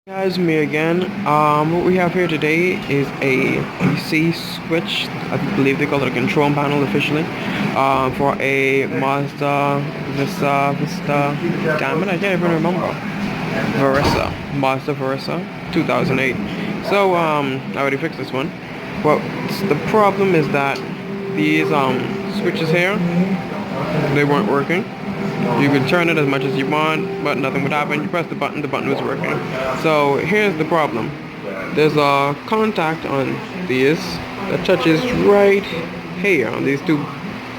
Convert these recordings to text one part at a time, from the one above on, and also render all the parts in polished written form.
Guys, me again. What we have here today is a AC switch. I believe they call it a control panel officially. For a Mazda Vista. Damn it, I can't even remember. Mazda Verisa, 2008. So I already fixed this one. Well, the problem is that these switches here, they weren't working. You could turn it as much as you want, but nothing would happen. You press the button was working. So here's the problem. There's a contact on these that touches right here on these two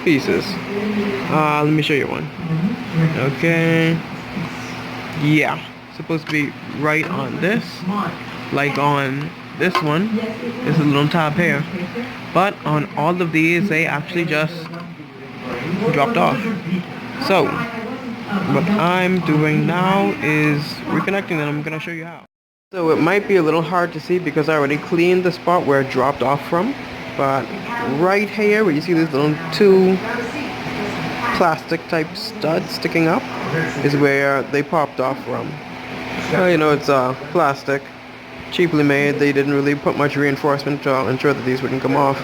pieces. Let me show you one. Okay. Yeah, supposed to be right on this, like on this one. There's a little tab here, but on all of these, they actually just dropped off. So what I'm doing now is reconnecting them. I'm gonna show you how. So it might be a little hard to see because I already cleaned the spot where it dropped off from, but right here where you see these little two plastic type studs sticking up is where they popped off from. Well, you know, it's plastic, cheaply made. They didn't really put much reinforcement to ensure that these wouldn't come off.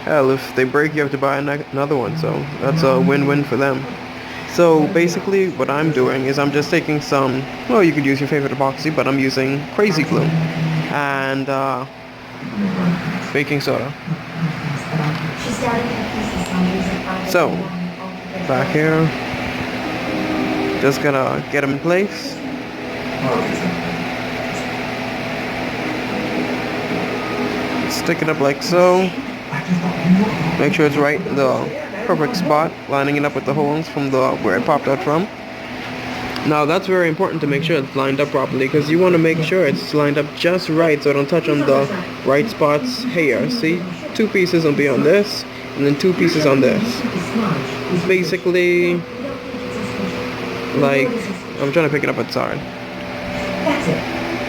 Hell, if they break, you have to buy another one, so that's a win-win for them. So basically what I'm doing is I'm just taking some, well, you could use your favorite epoxy, but I'm using crazy glue and baking soda. So back here, just gonna get them in place. Stick it up like so. Make sure it's right in the perfect spot, lining it up with the holes from the where it popped out from. Now that's very important to make sure it's lined up properly, because you want to make sure it's lined up just right so it don't touch on the right spots here. See, two pieces will be on this and then two pieces on this. Basically, like, I'm trying to pick it up, it's hard.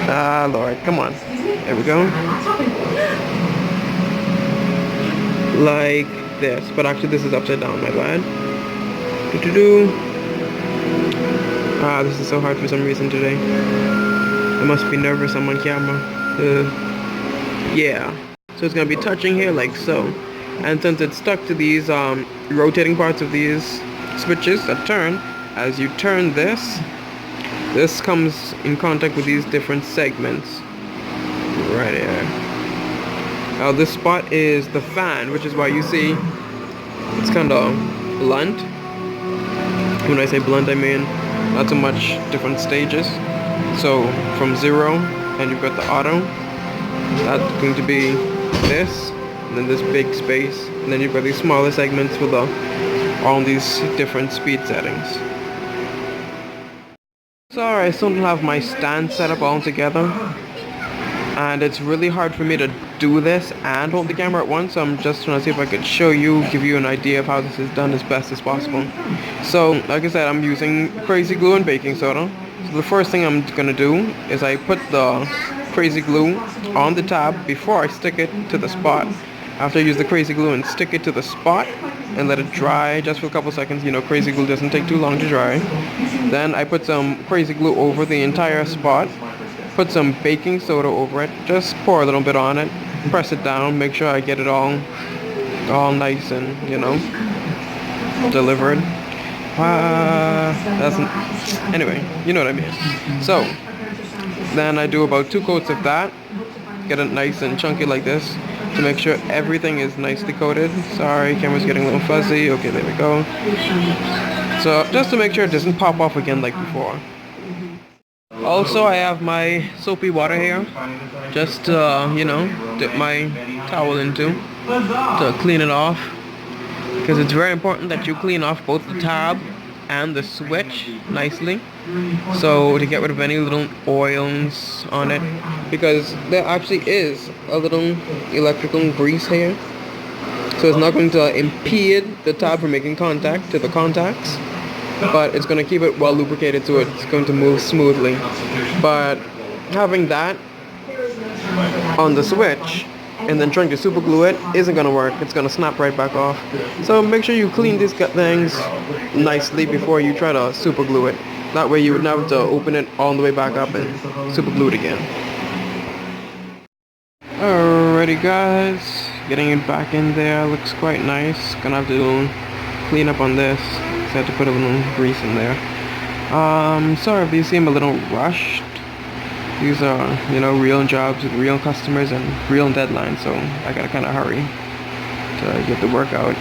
Ah, Lord, come on. There we go. Like this, but actually this is upside down, my bad. This is so hard for some reason today. I must be nervous. I'm on camera. Yeah, so it's gonna be touching here like so, and since it's stuck to these rotating parts of these switches that turn, as you turn this comes in contact with these different segments right here. Now this spot is the fan, which is why you see it's kind of blunt. When I say blunt, I mean not so much different stages. So from 0, and you've got the auto, that's going to be this, and then this big space, and then you've got these smaller segments with all these different speed settings. Sorry, I still don't have my stand set up all together, and it's really hard for me to do this and hold the camera at once, so I'm just trying to see if I could show you, give you an idea of how this is done as best as possible. So, like I said, I'm using crazy glue and baking soda. So the first thing I'm gonna do is I put the crazy glue on the tab before I stick it to the spot. After I use the crazy glue and stick it to the spot and let it dry just for a couple seconds, you know, crazy glue doesn't take too long to dry. Then I put some crazy glue over the entire spot. Put some baking soda over it, just pour a little bit on it, press it down, make sure I get it all nice and, you know, delivered. Anyway, you know what I mean. So then I do about 2 coats of that, get it nice and chunky like this to make sure everything is nicely coated. Sorry, camera's getting a little fuzzy. Okay, there we go. So just to make sure it doesn't pop off again like before. Also, I have my soapy water here, just to, you know, dip my towel into to clean it off, because it's very important that you clean off both the tab and the switch nicely, so to get rid of any little oils on it, because there actually is a little electrical grease here, so it's not going to impede the tab from making contact to the contacts, but it's going to keep it well lubricated so it's going to move smoothly. But having that on the switch and then trying to super glue it isn't going to work. It's going to snap right back off. So make sure you clean these things nicely before you try to super glue it. That way you would not have to open it all the way back up and super glue it again. Alrighty guys, getting it back in there looks quite nice. Gonna have to clean up on this, so I had to put a little grease in there. Sorry if these seem a little rushed. These are, you know, real jobs with real customers and real deadlines, so I gotta kind of hurry to get the work out.